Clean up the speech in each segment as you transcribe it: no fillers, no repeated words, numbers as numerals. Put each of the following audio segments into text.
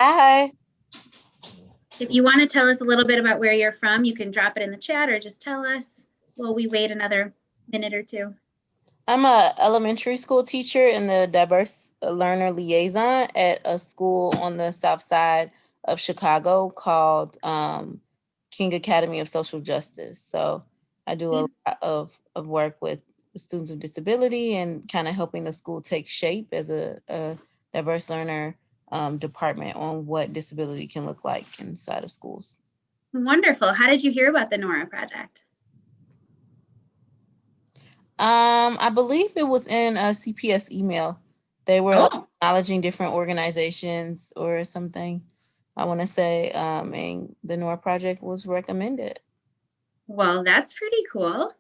Hi. If you want to tell us a little bit about where you're from, you can drop it in the chat or just tell us. Will we wait another minute or two? I'm a elementary school teacher and the diverse learner liaison at a school on the south side of Chicago called King Academy of Social Justice. So I do a lot of work with students with disability and kind of helping the school take shape as a diverse learner department on what disability can look like inside of schools. Wonderful. How did you hear about the Nora Project? I believe it was in a CPS email. They were acknowledging different organizations or something, I want to say, and the NORA project was recommended. Well, that's pretty cool.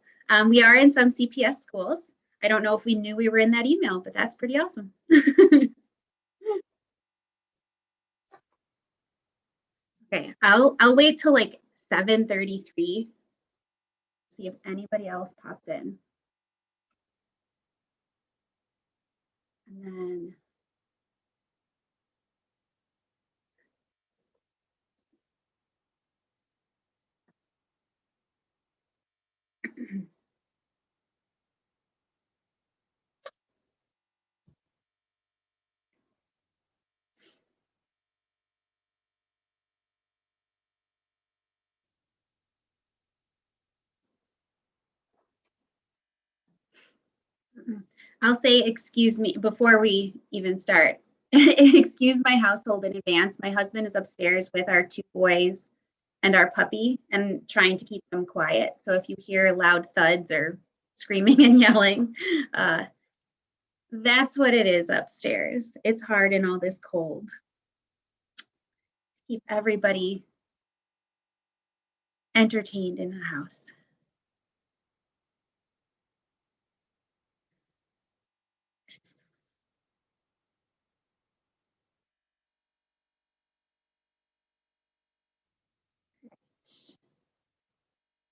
We are in some CPS schools. I don't know if we knew we were in that email, but that's pretty awesome. Okay, I'll wait till like 7:33. See if anybody else pops in. And then I'll say excuse me before we even start. Excuse my household in advance. My husband is upstairs with our 2 boys and our puppy and trying to keep them quiet. So if you hear loud thuds or screaming and yelling, that's what it is upstairs. It's hard in all this cold. Keep everybody entertained in the house.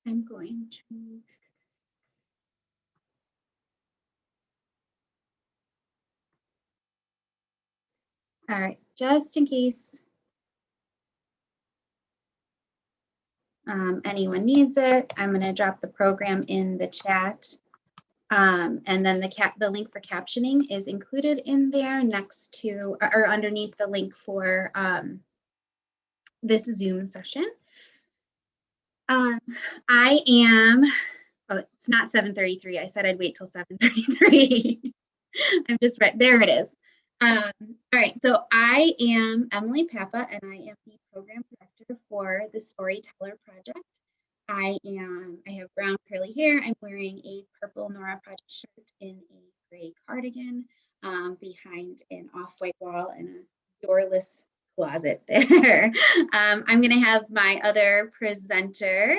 I'm going to all right, just in case anyone needs it, I'm going to drop the program in the chat. And then the link for captioning is included in there next to or underneath the link for this Zoom session. I am, oh, it's not 7:33. I said I'd wait till 7:33. I'm just right, there it is. All right, so I am Emily Papa and I am the program director for the Storyteller Project. I have brown curly hair. I'm wearing a purple Nora Project shirt in a gray cardigan behind an off-white wall and a doorless closet there. I'm going to have my other presenter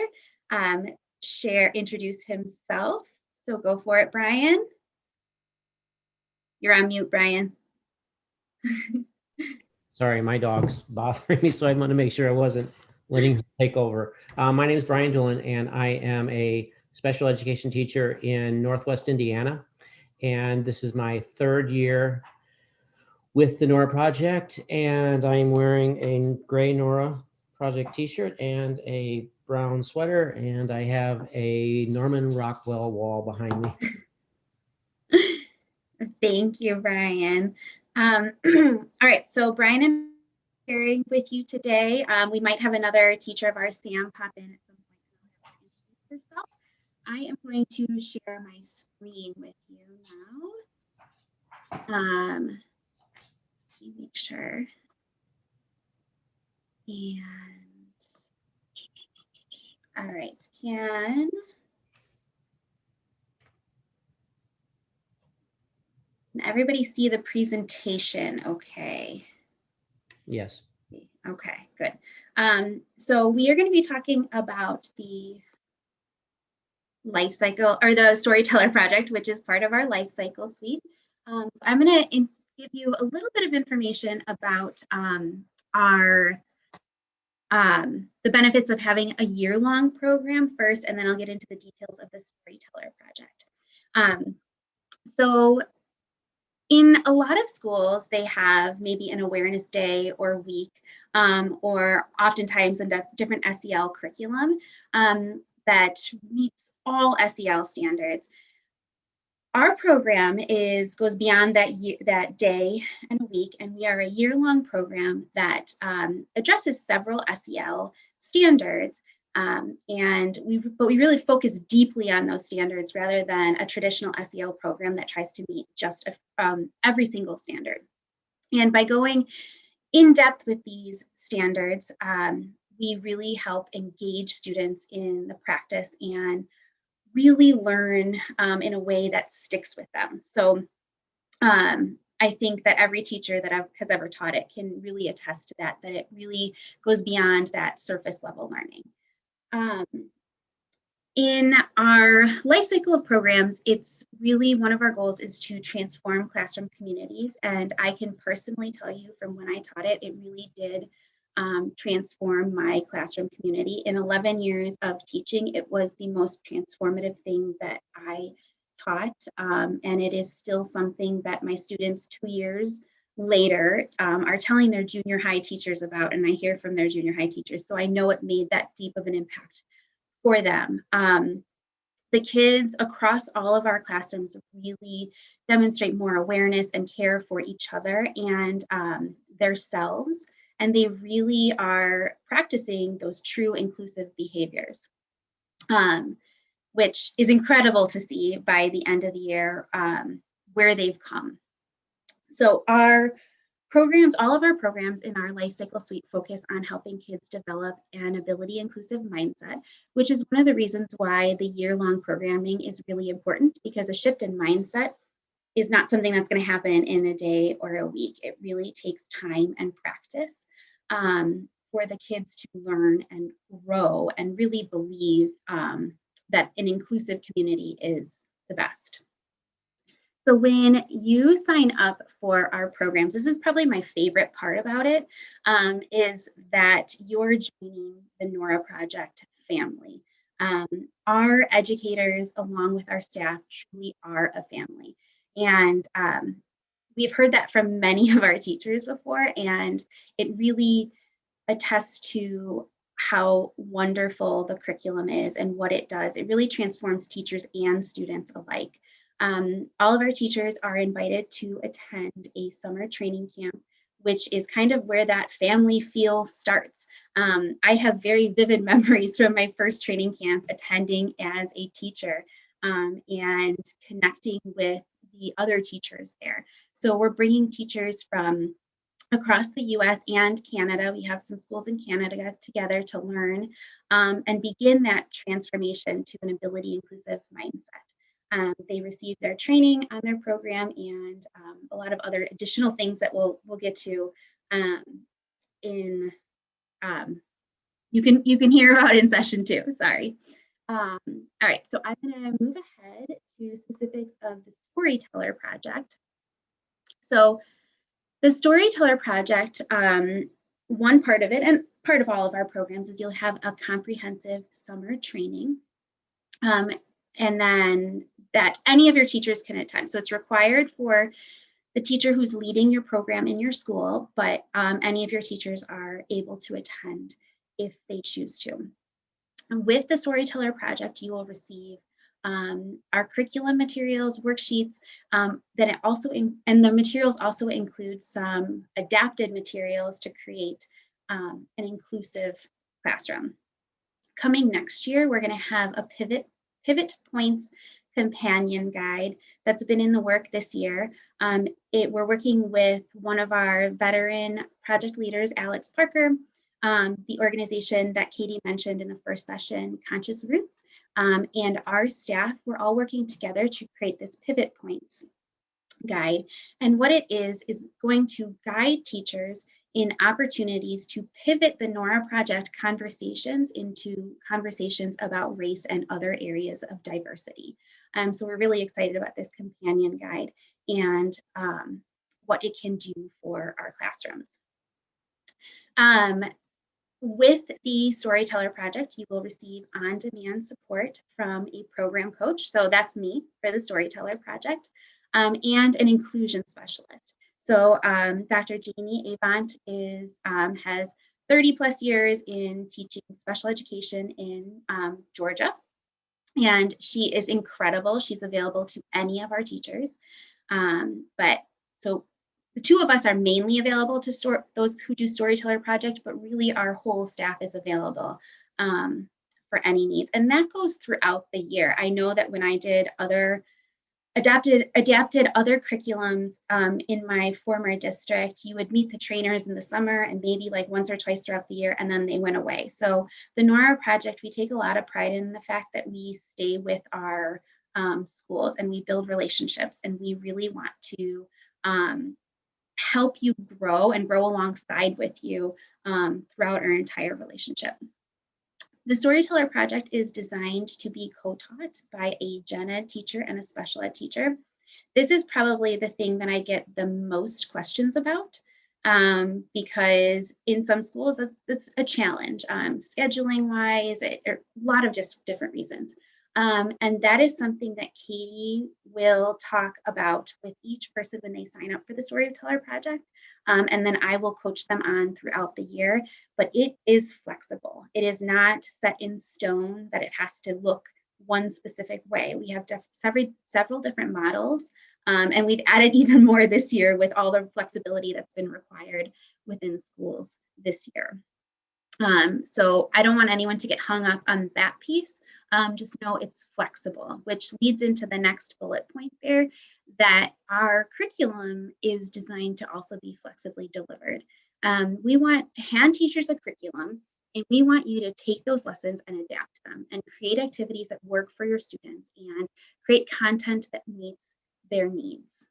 introduce himself. So go for it, Brian. You're on mute, Brian. Sorry, my dog's bothering me, so I want to make sure I wasn't letting him take over. My name is Brian Doolan, and I am a special education teacher in Northwest Indiana. And this is my 3rd year with the Nora Project, and I'm wearing a gray Nora Project t-shirt and a brown sweater, and I have a Norman Rockwell wall behind me. Thank you, Brian. All right, so Brian and I are sharing with you today. We might have another teacher of ours, Sam, pop in at some point. I am going to share my screen with you now. Let me make sure. And all right, can everybody see the presentation okay? Yes. Okay, good. So we are going to be talking about the life cycle or the Storyteller Project, which is part of our life cycle suite. So I'm going to give you a little bit of information about the benefits of having a year-long program first, and then I'll get into the details of the Storyteller Project. So In a lot of schools, they have maybe an awareness day or week, or oftentimes a different SEL curriculum that meets all SEL standards. Our program goes beyond that day and a week, and we are a year-long program that addresses several SEL standards, but we really focus deeply on those standards rather than a traditional SEL program that tries to meet just every single standard. And by going in depth with these standards, we really help engage students in the practice and really learn in a way that sticks with them. So I think that every teacher that has ever taught it can really attest to that it really goes beyond that surface level learning. In our life cycle of programs, it's really one of our goals is to transform classroom communities. And I can personally tell you from when I taught it, it really did transform my classroom community. In 11 years of teaching, it was the most transformative thing that I taught. And it is still something that my students 2 years later are telling their junior high teachers about, and I hear from their junior high teachers. So I know it made that deep of an impact for them. The kids across all of our classrooms really demonstrate more awareness and care for each other and themselves, and they really are practicing those true inclusive behaviors, which is incredible to see by the end of the year where they've come. So all of our programs in our Life Cycle Suite focus on helping kids develop an ability inclusive mindset, which is one of the reasons why the year-long programming is really important, because a shift in mindset is not something that's going to happen in a day or a week. It really takes time and practice for the kids to learn and grow and really believe that an inclusive community is the best. So when you sign up for our programs, this is probably my favorite part about it, is that you're joining the Nora Project family. Our educators, along with our staff, truly are a family. And we've heard that from many of our teachers before, and it really attests to how wonderful the curriculum is and what it does. It really transforms teachers and students alike. All of our teachers are invited to attend a summer training camp, which is kind of where that family feel starts. I have very vivid memories from my first training camp attending as a teacher and connecting with the other teachers there. So we're bringing teachers from across the US and Canada. We have some schools in Canada together to learn and begin that transformation to an ability inclusive mindset. They receive their training on their program and a lot of other additional things that we'll get to you can hear about in session 2. Sorry. All right, so I'm going to move ahead to specifics of the Storyteller Project. So the Storyteller Project, one part of it, and part of all of our programs, is you'll have a comprehensive summer training, and then that any of your teachers can attend. So it's required for the teacher who's leading your program in your school, but any of your teachers are able to attend if they choose to. And with the Storyteller Project, you will receive our curriculum materials, worksheets, then and the materials also include some adapted materials to create an inclusive classroom. Coming next year, we're going to have a pivot points companion guide that's been in the work this year. We're working with one of our veteran project leaders, Alex Parker, the organization that Katie mentioned in the first session, Conscious Roots, and our staff. We're all working together to create this pivot points guide. And what it is going to guide teachers in opportunities to pivot the Nora Project conversations into conversations about race and other areas of diversity. So we're really excited about this companion guide and what it can do for our classrooms. With the Storyteller Project, you will receive on-demand support from a program coach. So that's me for the Storyteller Project. and an inclusion specialist. So Dr. Jeannie Avant has 30 plus years in teaching special education in Georgia. And she is incredible. She's available to any of our teachers. But so the two of us are mainly available to those who do Storyteller Project, but really our whole staff is available for any needs. And that goes throughout the year. I know that when I did adapted other curriculums in my former district, you would meet the trainers in the summer and maybe like once or twice throughout the year, and then they went away. So the Nora Project, we take a lot of pride in the fact that we stay with our schools and we build relationships, and we really want to help you grow and grow alongside with you throughout our entire relationship. The Storyteller Project is designed to be co-taught by a gen ed teacher and a special ed teacher. This is probably the thing that I get the most questions about because in some schools it's a challenge, scheduling wise, a lot of just different reasons. And that is something that Katie will talk about with each person when they sign up for the Storyteller Project. And then I will coach them on throughout the year, but it is flexible. It is not set in stone that it has to look one specific way. We have several different models, and we've added even more this year with all the flexibility that's been required within schools this year. So I don't want anyone to get hung up on that piece. Just know it's flexible, which leads into the next bullet point there, that our curriculum is designed to also be flexibly delivered. We want to hand teachers a curriculum, and we want you to take those lessons and adapt them and create activities that work for your students and create content that meets their needs.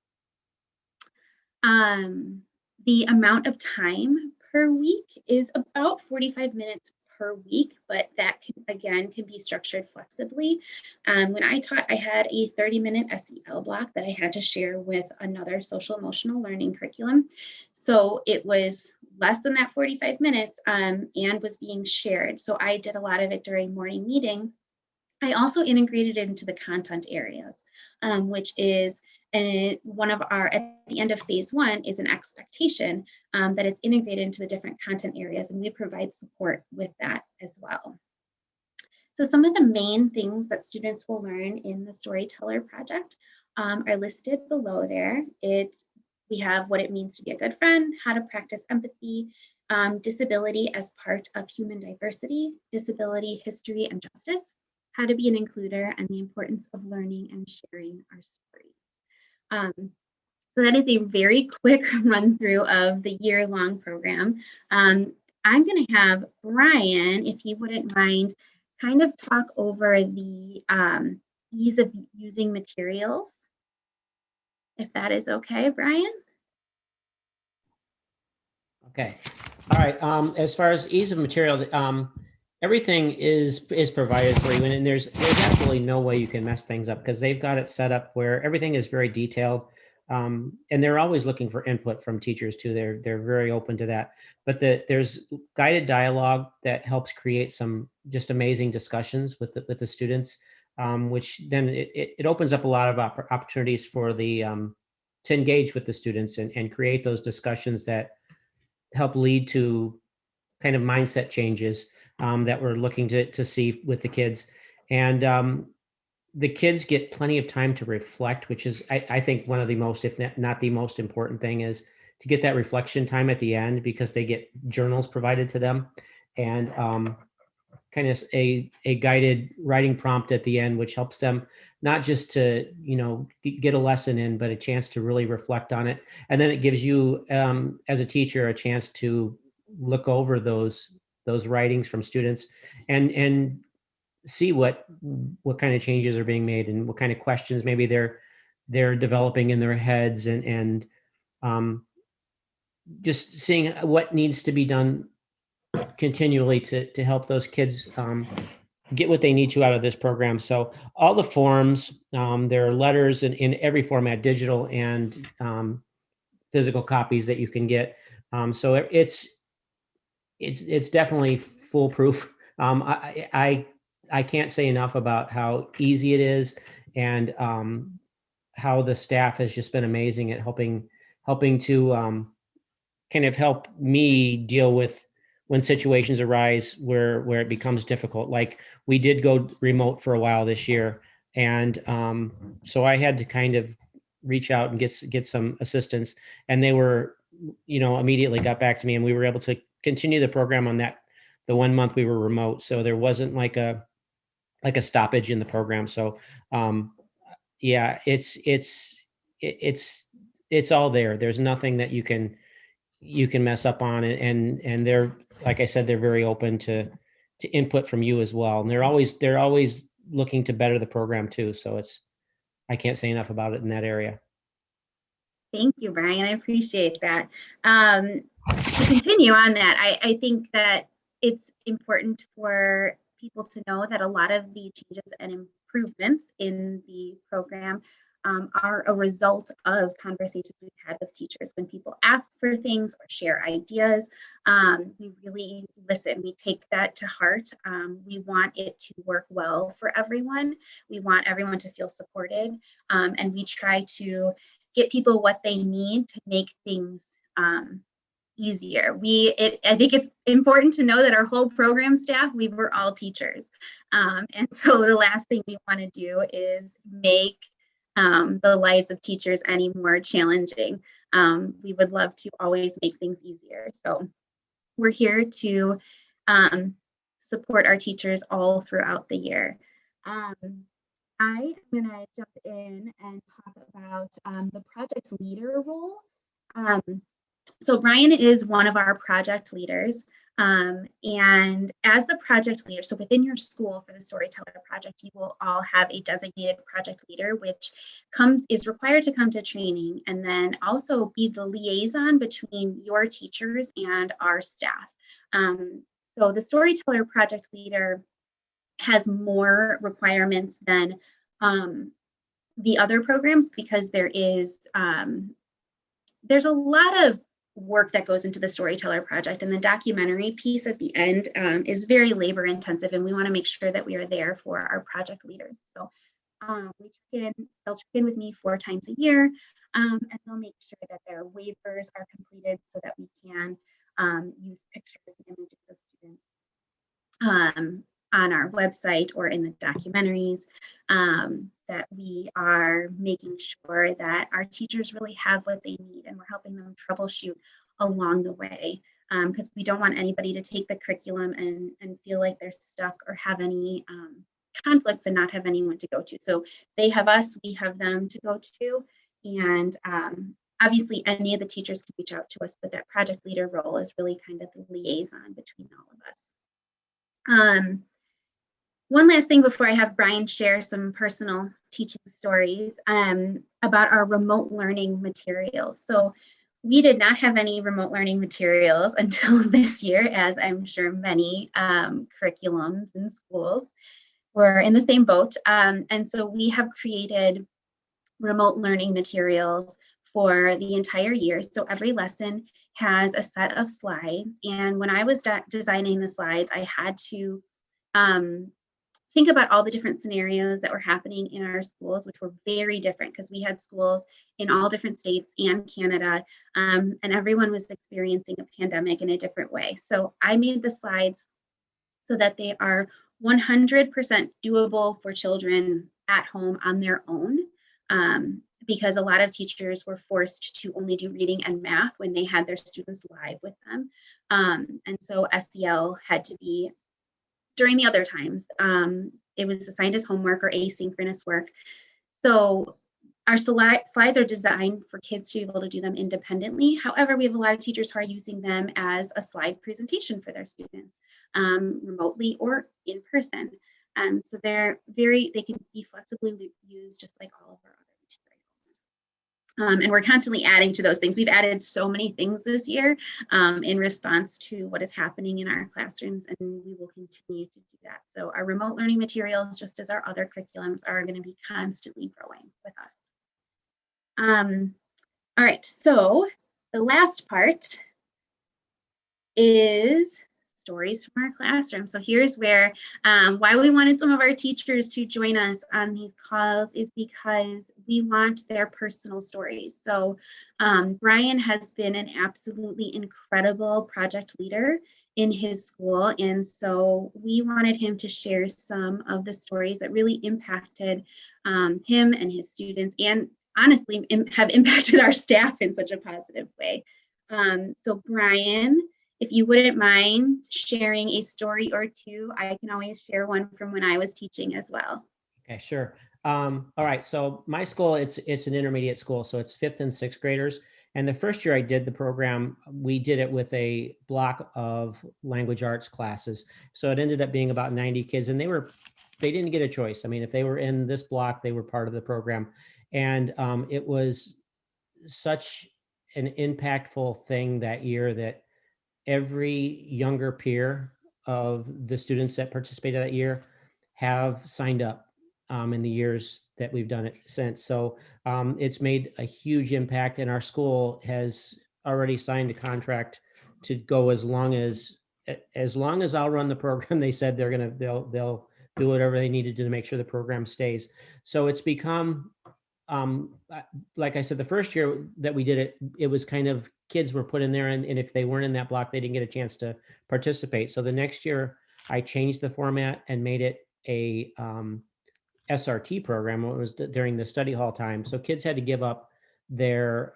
The amount of time per week is about 45 minutes per week, but that can be structured flexibly. When I taught, I had a 30-minute SEL block that I had to share with another social emotional learning curriculum. So it was less than that 45 minutes and was being shared. So I did a lot of it during morning meeting. I also integrated it into the content areas, which is one of our, at the end of phase 1 is an expectation that it's integrated into the different content areas, and we provide support with that as well. So some of the main things that students will learn in the Storyteller Project are listed below there. We have what it means to be a good friend, how to practice empathy, disability as part of human diversity, disability, history, and justice, how to be an includer, and the importance of learning and sharing our stories. So that is a very quick run through of the year-long program. I'm going to have Brian, if you wouldn't mind, kind of talk over the ease of using materials, if that is okay, Brian. Okay. All right. As far as ease of material, everything is provided for you, and there's absolutely no way you can mess things up because they've got it set up where everything is very detailed, and they're always looking for input from teachers too. They're very open to that. But there's guided dialogue that helps create some just amazing discussions with the students, which then it opens up a lot of opportunities for the to engage with the students and create those discussions that help lead to kind of mindset changes that we're looking to see with the kids. And the kids get plenty of time to reflect, which is, I think, one of the most, if not the most important thing, is to get that reflection time at the end, because they get journals provided to them and kind of a guided writing prompt at the end, which helps them not just to, get a lesson in, but a chance to really reflect on it. And then it gives you, as a teacher, a chance to look over those writings from students and see what kind of changes are being made and what kind of questions maybe they're developing in their heads, and just seeing what needs to be done continually to help those kids get what they need to out of this program. So all the forms, there are letters in every format, digital and physical copies that you can get. So it's definitely foolproof. I can't say enough about how easy it is, and how the staff has just been amazing at helping to kind of help me deal with when situations arise where it becomes difficult. Like we did go remote for a while this year, and so I had to kind of reach out and get some assistance, and they were, immediately got back to me, and we were able to continue the program on the 1 month we were remote. So there wasn't like a stoppage in the program. So yeah, it's all there. There's nothing that you can mess up on it, and they're, like I said, they're very open to input from you as well, and they're always looking to better the program too. So I can't say enough about it in that area. Thank you, Brian. I appreciate that. To continue on that, I think that it's important for people to know that a lot of the changes and improvements in the program are a result of conversations we've had with teachers. When people ask for things or share ideas, we really listen. We take that to heart. We want it to work well for everyone. We want everyone to feel supported, and we try to get people what they need to make things easier. I think it's important to know that our whole program staff, we were all teachers. And so the last thing we want to do is make the lives of teachers any more challenging. We would love to always make things easier. So we're here to support our teachers all throughout the year. I'm going to jump in and talk about the project leader role. So Brian is one of our project leaders. And as the project leader, so within your school for the Storyteller Project, you will all have a designated project leader, which is required to come to training and then also be the liaison between your teachers and our staff. So the Storyteller Project leader has more requirements than the other programs, because there's a lot of work that goes into the Storyteller Project, and the documentary piece at the end is very labor intensive, and we want to make sure that we are there for our project leaders. So they'll check in with me 4 times a year, and they'll make sure that their waivers are completed so that we can use pictures and images of students on our website or in the documentaries, that we are making sure that our teachers really have what they need, and we're helping them troubleshoot along the way, because we don't want anybody to take the curriculum and feel like they're stuck or have any conflicts and not have anyone to go to. So they have us, we have them to go to, and obviously any of the teachers can reach out to us, but that project leader role is really kind of the liaison between all of us. One last thing before I have Brian share some personal teaching stories about our remote learning materials. So we did not have any remote learning materials until this year, as I'm sure many curriculums in schools were in the same boat. And so we have created remote learning materials for the entire year. So every lesson has a set of slides. And when I was designing the slides, I had to think about all the different scenarios that were happening in our schools, which were very different because we had schools in all different states and Canada, and everyone was experiencing a pandemic in a different way. So I made the slides so that they are 100% doable for children at home on their own, because a lot of teachers were forced to only do reading and math when they had their students live with them. And so SEL had to be during the other times. It was assigned as homework or asynchronous work. So our slides are designed for kids to be able to do them independently. However, we have a lot of teachers who are using them as a slide presentation for their students, remotely or in person. So they can be flexibly used just like all of our other materials. And we're constantly adding to those things. We've added so many things this year in response to what is happening in our classrooms, and we will continue to do that. So our remote learning materials, just as our other curriculums, are going to be constantly growing with us. All right, so the last part is stories from our classroom. So here's where why we wanted some of our teachers to join us on these calls is because we want their personal stories. So Brian has been an absolutely incredible project leader in his school. And so we wanted him to share some of the stories that really impacted him and his students, and honestly have impacted our staff in such a positive way. So Brian, if you wouldn't mind sharing a story or two, I can always share one from when I was teaching as well. Okay, sure. All right. So my school, it's an intermediate school, so it's 5th and 6th graders. And the first year I did the program, we did it with a block of language arts classes. So it ended up being about 90 kids, and they didn't get a choice. I mean, if they were in this block, they were part of the program. And it was such an impactful thing that year that every younger peer of the students that participated that year have signed up in the years that we've done it since. So it's made a huge impact, and our school has already signed a contract to go as long as I'll run the program. They said they'll do whatever they need to do to make sure the program stays. So it's become like I said, the first year that we did it, it was kind of kids were put in there, and if they weren't in that block, they didn't get a chance to participate. So the next year I changed the format and made it a SRT program. It was during the study hall time. So kids had to give up their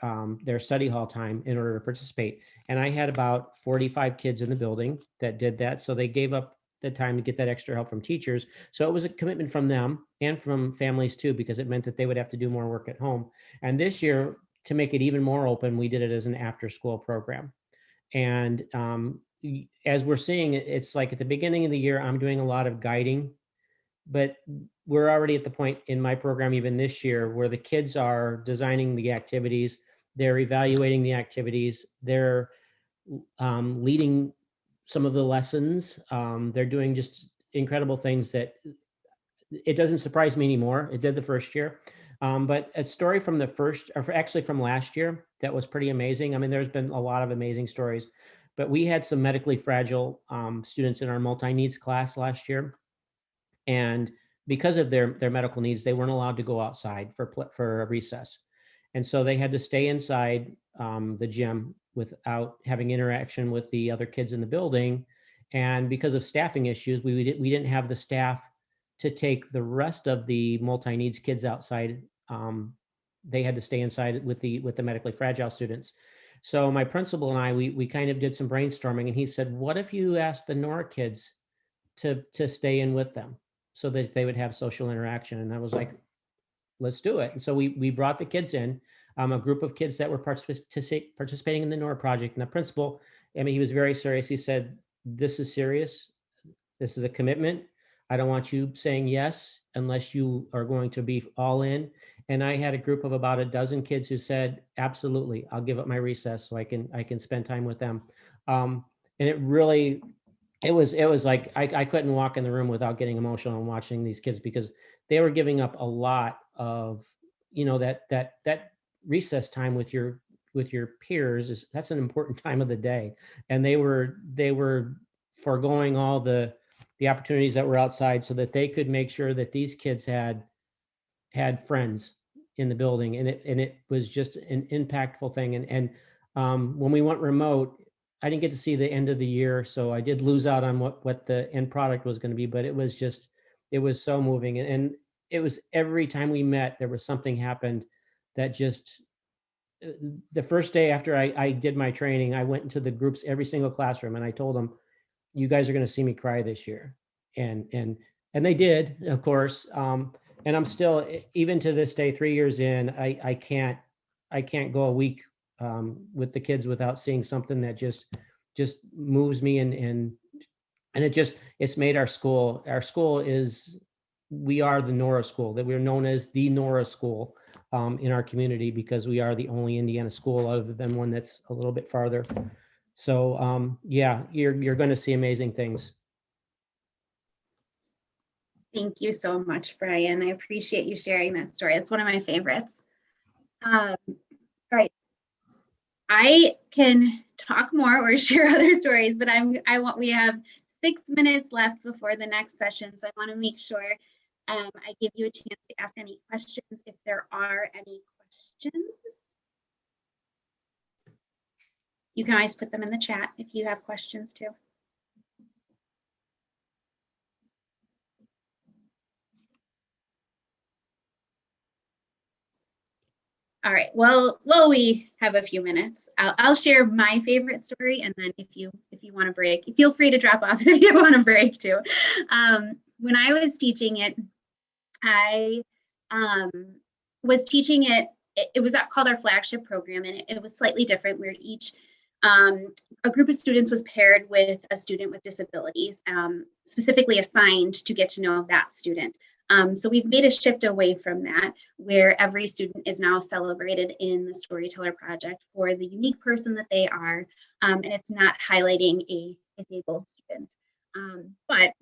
study hall time in order to participate. And I had about 45 kids in the building that did that. So they gave up the time to get that extra help from teachers. So it was a commitment from them and from families too, because it meant that they would have to do more work at home. And this year, to make it even more open, we did it as an after-school program. And as we're seeing, it's like at the beginning of the year, I'm doing a lot of guiding, but we're already at the point in my program, even this year, where the kids are designing the activities, they're evaluating the activities, they're leading some of the lessons. They're doing just incredible things that it doesn't surprise me anymore. It did the first year. But a story from the first, or actually from last year, that was pretty amazing. I mean, there's been a lot of amazing stories, but we had some medically fragile students in our multi-needs class last year. And because of their medical needs, they weren't allowed to go outside for a recess. And so they had to stay inside the gym without having interaction with the other kids in the building. And because of staffing issues, we didn't have the staff to take the rest of the multi-needs kids outside. They had to stay inside with the medically fragile students. So my principal and I, we kind of did some brainstorming, and he said, what if you asked the Nora kids to stay in with them so that they would have social interaction? And I was like, let's do it. And so we brought the kids in, a group of kids that were participating in the Nora project. And the principal, I mean, he was very serious. He said, this is serious. This is a commitment. I don't want you saying yes unless you are going to be all in. And I had a group of about a dozen kids who said, absolutely, I'll give up my recess so I can spend time with them. And it really, it was like I couldn't walk in the room without getting emotional and watching these kids, because they were giving up a lot of, that recess time with your peers that's an important time of the day. And they were foregoing all the opportunities that were outside so that they could make sure that these kids had friends in the building. And it was just an impactful thing. And when we went remote, I didn't get to see the end of the year, so I did lose out on what the end product was going to be, but it was so moving. And it was every time we met, there was something happened that just, the first day after I did my training, I went into the groups, every single classroom, and I told them, you guys are going to see me cry this year. And they did, of course. And I'm still, even to this day, 3 years in, I can't go a week with the kids without seeing something that just moves me. And it's made our school we are the Nora school, that we're known as the Nora school in our community, because we are the only Indiana school other than one that's a little bit farther. So yeah, you're going to see amazing things. Thank you so much, Brian. I appreciate you sharing that story. It's one of my favorites. All right. I can talk more or share other stories, but we have 6 minutes left before the next session. So I want to make sure I give you a chance to ask any questions if there are any questions. You can always put them in the chat if you have questions too. All right, well, we have a few minutes. I'll share my favorite story, and then if you want to break, feel free to drop off if you want to break too. When I was teaching it, I was teaching it. It was called our flagship program, and it was slightly different, where each a group of students was paired with a student with disabilities, specifically assigned to get to know that student. So we've made a shift away from that, where every student is now celebrated in the Storyteller Project for the unique person that they are, and it's not highlighting a disabled student. But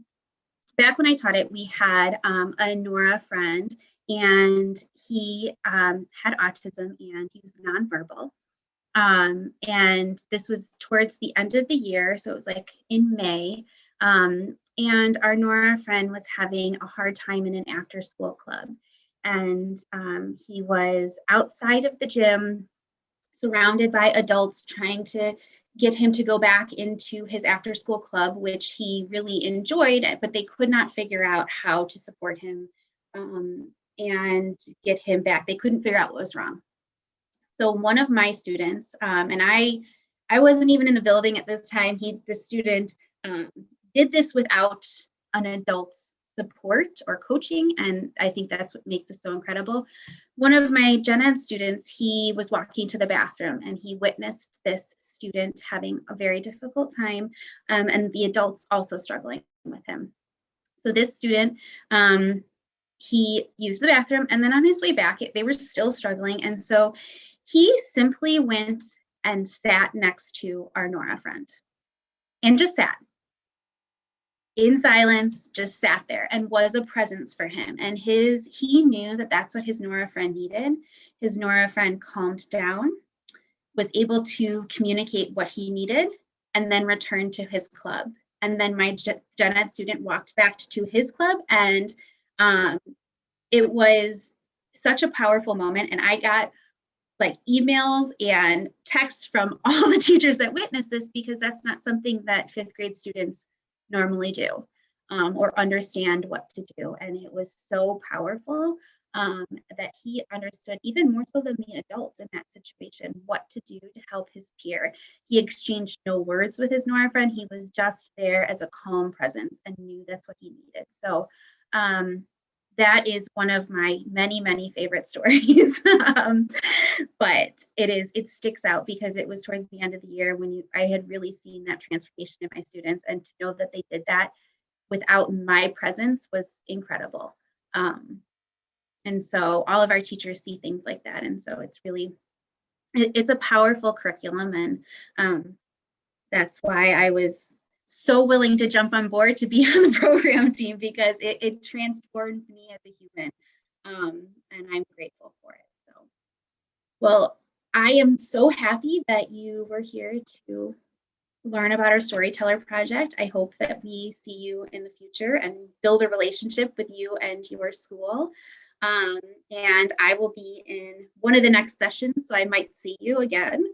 back when I taught it, we had a Nora friend, and he had autism and he was nonverbal. And this was towards the end of the year, so it was like in May. And our Nora friend was having a hard time in an after-school club. And he was outside of the gym, surrounded by adults trying to get him to go back into his after-school club, which he really enjoyed, but they could not figure out how to support him and get him back. They couldn't figure out what was wrong. So one of my students, and I wasn't even in the building at this time, the student did this without an adult's support or coaching, and I think that's what makes this so incredible. One of my gen ed students, he was walking to the bathroom, and he witnessed this student having a very difficult time, and the adults also struggling with him. So this student, he used the bathroom, and then on his way back, they were still struggling, and so he simply went and sat next to our Nora friend and just sat in silence, just sat there and was a presence for him. And he knew that that's what his Nora friend needed. His Nora friend calmed down, was able to communicate what he needed, and then returned to his club. And then my gen ed student walked back to his club, and it was such a powerful moment. And I got like emails and texts from all the teachers that witnessed this, because that's not something that 5th grade students normally do or understand what to do. And it was so powerful that he understood, even more so than the adults in that situation, what to do to help his peer. He exchanged no words with his Nora friend. He was just there as a calm presence and knew that's what he needed. So that is one of my many, many favorite stories. But it sticks out because it was towards the end of the year when I had really seen that transformation in my students, and to know that they did that without my presence was incredible. And so all of our teachers see things like that. And so it's a powerful curriculum. And that's why I was so willing to jump on board to be on the program team, because it transformed me as a human. And I'm grateful for it. So, well, I am so happy that you were here to learn about our Storyteller Project. I hope that we see you in the future and build a relationship with you and your school. And I will be in one of the next sessions, so I might see you again.